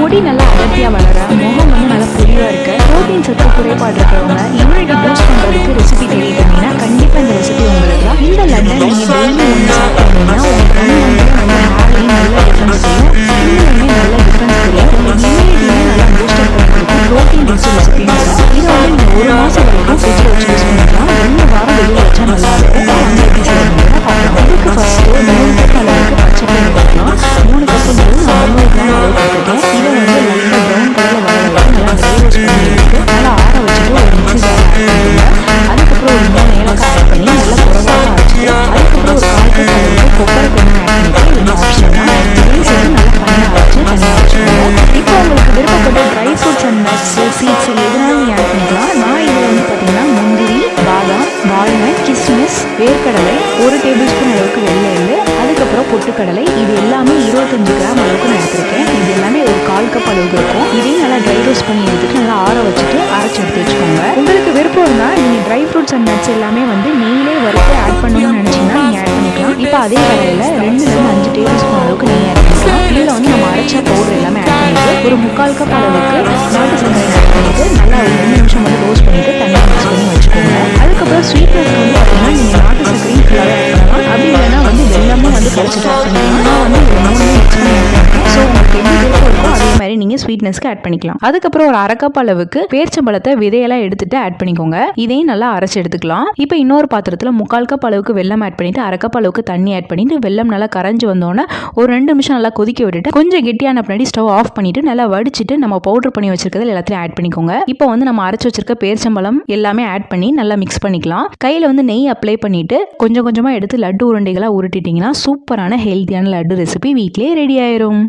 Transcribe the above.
முடி நல்லா அடர்த்தியாக வளர, முகம் வந்து நல்லா பொலிவாக இருக்க, புரோட்டீன் சத்து குறைபாடு இருக்கிறவங்க இம்யூனிட்டி பூஸ்ட் பண்ணுறதுக்கு ரெசிபி தேடிட்டு இருந்தீங்கன்னா கண்டிப்பாக இந்த ரெசிபி உங்களுக்கு தான். இந்த லட்டை நீங்கள் டெய்லி ஒன்று சாப்பிட்டீங்கன்னா உங்கள் நல்ல டிஃப்ரென்ஸ் தெரியும், ஸ்கின்னுமே நல்ல டிஃப்ரென்ஸ் தெரியும், உங்கள் இம்யூனிட்டியுமே நல்லா பூஸ்டப் பண்ணுறதுக்கு ப்ரோட்டீன் ரிச் ரெசிபியும் கூட. இதை வந்து நீங்கள் 1 மாதம் வரைக்கும் ஃப்ரிட்ஜில் வச்சு யூஸ் பண்ணிக்கலாம். 2 வாரம் வெளியில் வச்சா நல்லா இருக்கும். அந்த எபிசோட் பார்க்கலாம். இதுக்கு ஃபர்ஸ்ட்டு 3 கப் அளவுக்கு பச்சை பயிறு எடுத்துக்கலாம். 3 கப்புங்கிறது நான் 300 கிராம் அளவுக்கு எடுத்துக்கேன். இதை வந்து லைட்டாக ப்ரௌன் கலரில் வர வரைக்கும் நல்லா ட்ரை ரோஸ்ட் பண்ணி எடுத்து நல்லா ஆற வச்சுட்டு ஒரு மிக்ஸி ஜார் ஆட் பண்ணிக்கோங்க. அதுக்கப்புறம் ஒரு 3 ஏலக்காய் ஆட் பண்ணி நல்லா குறவாக அரைச்சிட்டு அதுக்கப்புறம் ஒரு 1/4 கப் அளவுக்கு கொப்பரை தேங்காய் ஆட் பண்ணிட்டு இது ஆப்ஷன் தான். இதையும் சேர்த்து நல்லா ஃபைனாக அரைச்சி தனியாக வச்சுக்கோங்க. இப்போ உங்களுக்கு விருப்பப்பட்ட dry fruits and nuts seeds எதுனாலும் நீங்கள் ஆட் பண்ணிக்கலாம். நான் இதில் வந்து பார்த்தீங்கன்னா முந்திரி, பாதாம், வால்நட், கிஸ்மிஸ், வேர்க்கடலை, 1 டேபிள் ஸ்பூன் அளவுக்கு வெள்ளை எள்ளு, அதுக்கப்புறம் பொட்டுக்கடலை, இது எல்லாமே 25 கிராம் அளவுக்கு நான் எடுத்திருக்கேன். இது எல்லாமே ஒரு 1/4 கப் அளவுக்கு இருக்கும். இதையும் நல்லா ட்ரை ரோஸ்ட் பண்ணி எடுத்துட்டு நல்லா ஆற வச்சுட்டு அரைச்சி எடுத்து வச்சுக்கோங்க. உங்களுக்கு விருப்பம் இருந்தால் நீங்கள் ட்ரை ஃப்ரூட்ஸ் அண்ட் நட்ஸ் எல்லாமே வந்து நெய்யிலே வறுத்து ஆட் பண்ணணும்னு நினச்சிங்கன்னா நீங்கள் ஆட் பண்ணிக்கலாம். இப்போ அதே கடையில் 2-5 டேபிள் ஸ்பூன் அளவுக்கு நெய் ஆட் பண்ணிக்கலாம். இதில் வந்து நம்ம அரைச்ச பவுடர் எல்லாமே ஆட் பண்ணிட்டு ஒரு 1/4 கப் அளவுக்கு நாட்டு சர்க்கரை ஆட் பண்ணிட்டு நல்லா ஒரு 2 நிமிஷம் வந்து ரோஸ்ட் பண்ணிட்டு தனியாக மிக்ஸ் பண்ணி வச்சுக்கோங்க. அதுக்கப்புறம் ஸ்வீட்னஸ்க்கு வந்து பார்த்தீங்கன்னா நீங்கள் நாட்டு சர்க்கரையும் ஃபுல்லாகவே ஆட் பண்ணலாம். அப்படி இல்லைன்னா வந்து வெல்லமும் வந்து கரைச்சிட்டு ஆட் பண்ணிக்கலாம். நான் வந்து இது 3 மிக்ஸ் பண்ணி ஆட் பண்ணிக்கலாம். ஸோ உங்களுக்கு எப்படி விருப்பம் இருக்கோ அதே மாதிரி நீங்கள் ஸ்வீட்னஸ்க்கு ஆட் பண்ணிக்கலாம். அதுக்கப்புறம் ஒரு 1/2 கப் அளவுக்கு பேரிச்சம்பழத்தை விதையெல்லாம் எடுத்துட்டு ஆட் பண்ணிக்கோங்க. இதையும் நல்லா அரைச்சி எடுத்துக்கலாம். இப்போ இன்னொரு பாத்திரத்தில் 1/4 கப் அளவுக்கு வெல்லம் ஆட் பண்ணிட்டு 1/2 கப் அளவுக்கு தண்ணி ஆட் பண்ணிட்டு வெல்லம் நல்லா கரைஞ்சி வந்தோன்னே ஒரு 2 நிமிஷம் நல்லா கொதிக்க விட்டுட்டு கொஞ்சம் கெட்டியான பின்னாடி ஸ்டவ் ஆஃப் பண்ணிட்டு நல்லா வடிச்சிட்டு நம்ம பவுடர் பண்ணி வச்சிருக்கிறது எல்லாத்தையும் ஆட் பண்ணிக்கோங்க. இப்போ வந்து நம்ம அரைச்சி வச்சிருக்க பேரிச்சம்பழம் எல்லாமே ஆட் பண்ணி நல்லா மிக்ஸ் பண்ணிக்கலாம். கையில் வந்து நெய் அப்ளை பண்ணிட்டு கொஞ்சம் கொஞ்சமாக எடுத்து லட்டு உருண்டைகளாக உருட்டிட்டிங்கன்னா சூப்பரான ஹெல்த்தியான லட்டு ரெசிபி வீட்டிலே ரெடி ஆயிரும்.